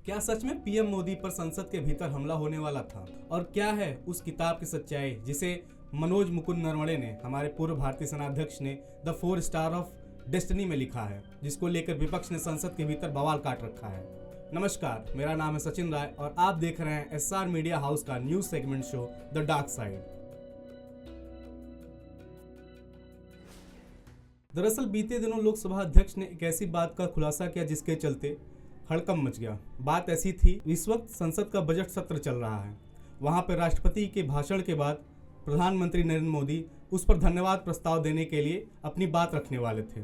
क्या सच में पीएम मोदी पर संसद के भीतर हमला होने वाला था? और क्या है उस किताब की सच्चाई जिसे मनोज मुकुंद नरवणे ने, हमारे पूर्व भारतीय सेनाध्यक्ष ने द 4 स्टार ऑफ डेस्टिनी में लिखा है, जिसको लेकर विपक्ष ने संसद के भीतर बवाल काट रखा है। नमस्कार, मेरा नाम है सचिन राय और आप देख रहे हैं एसआर मीडिया हाउस का news segment show the dark side. दरअसल बीते दिनों लोकसभा अध्यक्ष ने एक ऐसी बात का खुलासा किया जिसके चलते हड़कंप मच गया। बात ऐसी थी, इस वक्त संसद का बजट सत्र चल रहा है। वहां पर राष्ट्रपति के भाषण के बाद प्रधानमंत्री नरेंद्र मोदी उस पर धन्यवाद प्रस्ताव देने के लिए अपनी बात रखने वाले थे,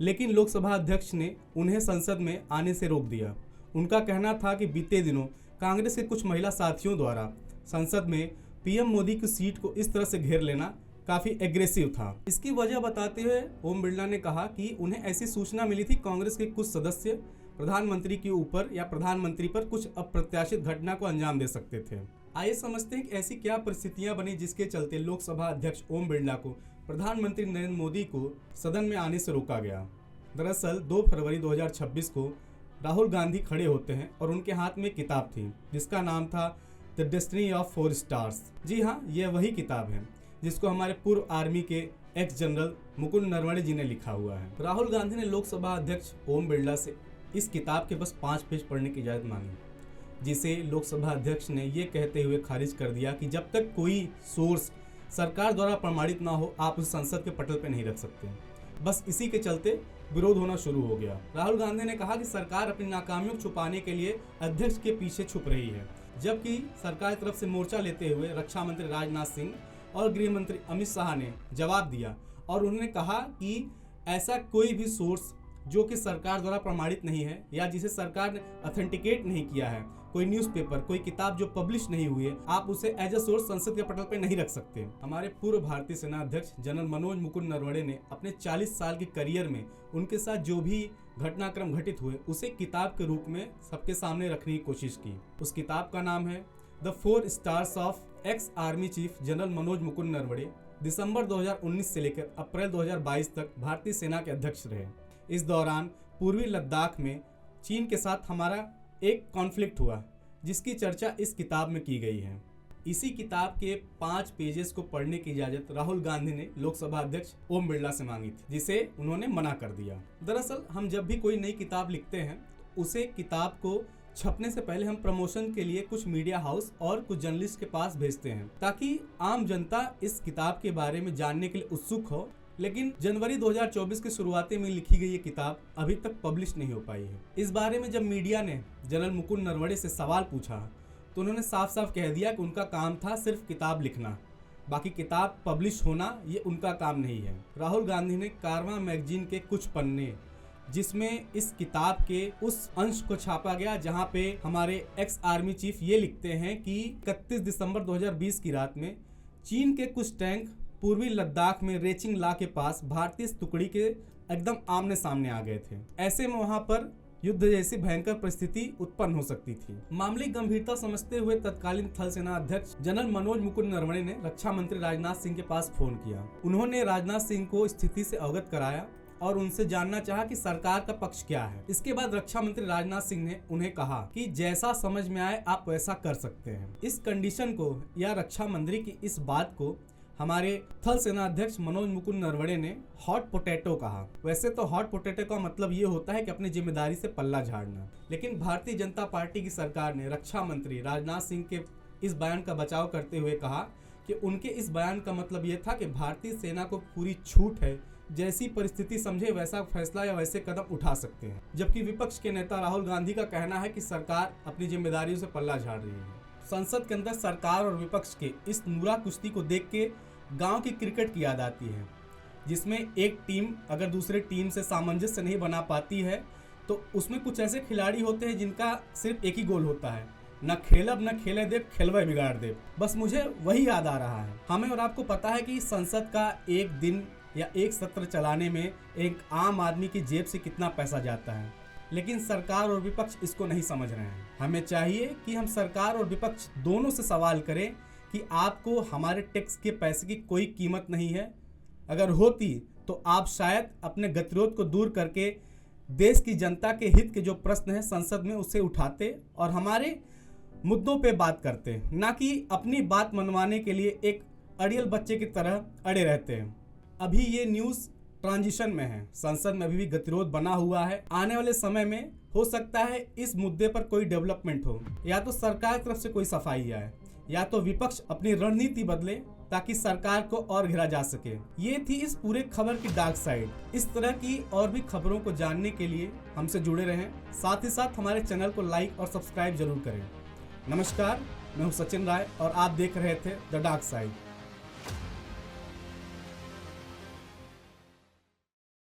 लेकिन लोकसभा अध्यक्ष ने उन्हें संसद में आने से रोक दिया। उनका कहना था कि बीते दिनों कांग्रेस के कुछ महिला साथियों द्वारा संसद में पीएम मोदी की सीट को इस तरह से घेर लेना काफी एग्रेसिव था। इसकी वजह बताते हुए ओम बिरला ने कहा कि उन्हें ऐसी सूचना मिली थी, कांग्रेस के कुछ सदस्य प्रधानमंत्री के ऊपर या प्रधानमंत्री पर कुछ अप्रत्याशित घटना को अंजाम दे सकते थे। आइए समझते हैं कि ऐसी क्या परिस्थितियां बनी जिसके चलते लोकसभा अध्यक्ष ओम बिरला को प्रधानमंत्री नरेंद्र मोदी को सदन में आने से रोका गया। दरअसल 2 फरवरी 2026 को राहुल गांधी खड़े होते हैं और उनके हाथ में एक किताब थी जिसका नाम था द डेस्टिनी ऑफ 4 स्टार्स। जी हाँ, यह वही किताब है जिसको हमारे पूर्व आर्मी के एक्स जनरल मुकुंद नरवणे जी ने लिखा हुआ है। राहुल गांधी ने लोकसभा अध्यक्ष ओम बिरला से इस किताब के बस 5 पेज पढ़ने की इजाजत मांगी, जिसे लोकसभा अध्यक्ष ने ये कहते हुए खारिज कर दिया कि जब तक कोई सोर्स सरकार द्वारा प्रमाणित ना हो आप उस संसद के पटल पर नहीं रख सकते। बस इसी के चलते विरोध होना शुरू हो गया। राहुल गांधी ने कहा कि सरकार अपनी नाकामियों को छुपाने के लिए अध्यक्ष के पीछे छुप रही है, जबकि सरकार की तरफ से मोर्चा लेते हुए रक्षा मंत्री राजनाथ सिंह और गृह मंत्री अमित शाह ने जवाब दिया और उन्होंने कहा कि ऐसा कोई भी सोर्स जो कि सरकार द्वारा प्रमाणित नहीं है या जिसे सरकार ने ऑथेंटिकेट नहीं किया है, कोई न्यूज़पेपर, कोई किताब जो पब्लिश नहीं हुई है, आप उसे एज ए सोर्स संसद के पटल पर नहीं रख सकते। हमारे पूर्व भारतीय सेना अध्यक्ष जनरल मनोज मुकुंद नरवणे ने अपने 40 साल के करियर में उनके साथ जो भी घटनाक्रम घटित हुए उसे किताब के रूप में सबके सामने रखने की कोशिश की। उस किताब का नाम है the 4 stars of ex army chief general Manoj Mukund Naravane. दिसंबर 2019 से लेकर अप्रैल 2022 तक भारतीय सेना के अध्यक्ष रहे। इस दौरान पूर्वी लद्दाख में चीन के साथ हमारा एक कॉन्फ्लिक्ट हुआ जिसकी चर्चा इस किताब में की गई है। इसी किताब के 5 पेजेस को पढ़ने की इजाजत राहुल गांधी ने लोकसभा अध्यक्ष ओम बिरला से मांगी थी, जिसे उन्होंने मना कर दिया। दरअसल हम जब भी कोई नई किताब लिखते हैं तो उसे किताब को छपने से पहले हम प्रमोशन के लिए कुछ मीडिया हाउस और कुछ जर्नलिस्ट के पास भेजते हैं ताकि आम जनता इस किताब के बारे में जानने के लिए उत्सुक हो। लेकिन जनवरी 2024 के शुरुआती में लिखी गई ये किताब अभी तक पब्लिश नहीं हो पाई है। इस बारे में जब मीडिया ने जनरल मुकुंद नरवणे से सवाल पूछा तो उन्होंने साफ साफ कह दिया कि उनका काम था सिर्फ किताब लिखना, बाकी किताब पब्लिश होना ये उनका काम नहीं है। राहुल गांधी ने कारवां मैगजीन के कुछ पन्ने जिसमें इस किताब के उस अंश को छापा गया जहां पे हमारे एक्स आर्मी चीफ ये लिखते हैं कि 31 दिसंबर 2020 की रात में चीन के कुछ टैंक पूर्वी लद्दाख में रेचिंग ला के पास भारतीय टुकड़ी के एकदम आमने सामने आ गए थे। ऐसे में वहां पर युद्ध जैसी भयंकर परिस्थिति उत्पन्न हो सकती थी। मामले की गंभीरता समझते हुए तत्कालीन थल सेना अध्यक्ष जनरल मनोज मुकुंद नरवणे ने रक्षा मंत्री राजनाथ सिंह के पास फोन किया। उन्होंने राजनाथ सिंह को स्थिति से अवगत कराया और उनसे जानना चाहा कि सरकार का पक्ष क्या है। इसके बाद रक्षा मंत्री राजनाथ सिंह ने उन्हें कहा कि जैसा समझ में आए आप वैसा कर सकते हैं। इस कंडीशन को या रक्षा मंत्री की इस बात को हमारे थल सेना अध्यक्ष मनोज मुकुंद नरवणे ने हॉट पोटैटो कहा। वैसे तो हॉट पोटैटो का मतलब ये होता है कि अपनी जिम्मेदारी से पल्ला झाड़ना, लेकिन भारतीय जनता पार्टी की सरकार ने रक्षा मंत्री राजनाथ सिंह के इस बयान का बचाव करते हुए कहा कि उनके इस बयान का मतलब ये था कि भारतीय सेना को पूरी छूट है, जैसी परिस्थिति समझे वैसा फैसला या वैसे कदम उठा सकते हैं। जबकि विपक्ष के नेता राहुल गांधी का कहना है कि सरकार अपनी जिम्मेदारियों से पल्ला झाड़ रही है। संसद के अंदर सरकार और विपक्ष के इस नूरा कुश्ती को देख के गांव की क्रिकेट की याद आती है, जिसमें एक टीम अगर दूसरे टीम से सामंजस्य नहीं बना पाती है तो उसमें कुछ ऐसे खिलाड़ी होते हैं जिनका सिर्फ एक ही गोल होता है, न खेलब न खेले दे, खेलवा बिगाड़ दे। बस मुझे वही याद आ रहा है। हमें और आपको पता है कि संसद का एक दिन या एक सत्र चलाने में एक आम आदमी की जेब से कितना पैसा जाता है, लेकिन सरकार और विपक्ष इसको नहीं समझ रहे हैं। हमें चाहिए कि हम सरकार और विपक्ष दोनों से सवाल करें कि आपको हमारे टैक्स के पैसे की कोई कीमत नहीं है। अगर होती तो आप शायद अपने गतिरोध को दूर करके देश की जनता के हित के जो प्रश्न हैं संसद में उसे उठाते और हमारे मुद्दों पे बात करते, ना कि अपनी बात मनवाने के लिए एक अड़ियल बच्चे की तरह अड़े रहते हैं। अभी ये न्यूज़ ट्रांजिशन में है, संसद में अभी भी गतिरोध बना हुआ है। आने वाले समय में हो सकता है इस मुद्दे पर कोई डेवलपमेंट हो, या तो सरकार की तरफ से कोई सफाई आए, या तो विपक्ष अपनी रणनीति बदले ताकि सरकार को और घेरा जा सके। ये थी इस पूरे खबर की डार्क साइड। इस तरह की और भी खबरों को जानने के लिए हमसे जुड़े रहें, साथ ही साथ हमारे चैनल को लाइक और सब्सक्राइब जरूर करें। नमस्कार, मैं हूं सचिन राय और आप देख रहे थे द डार्क साइड।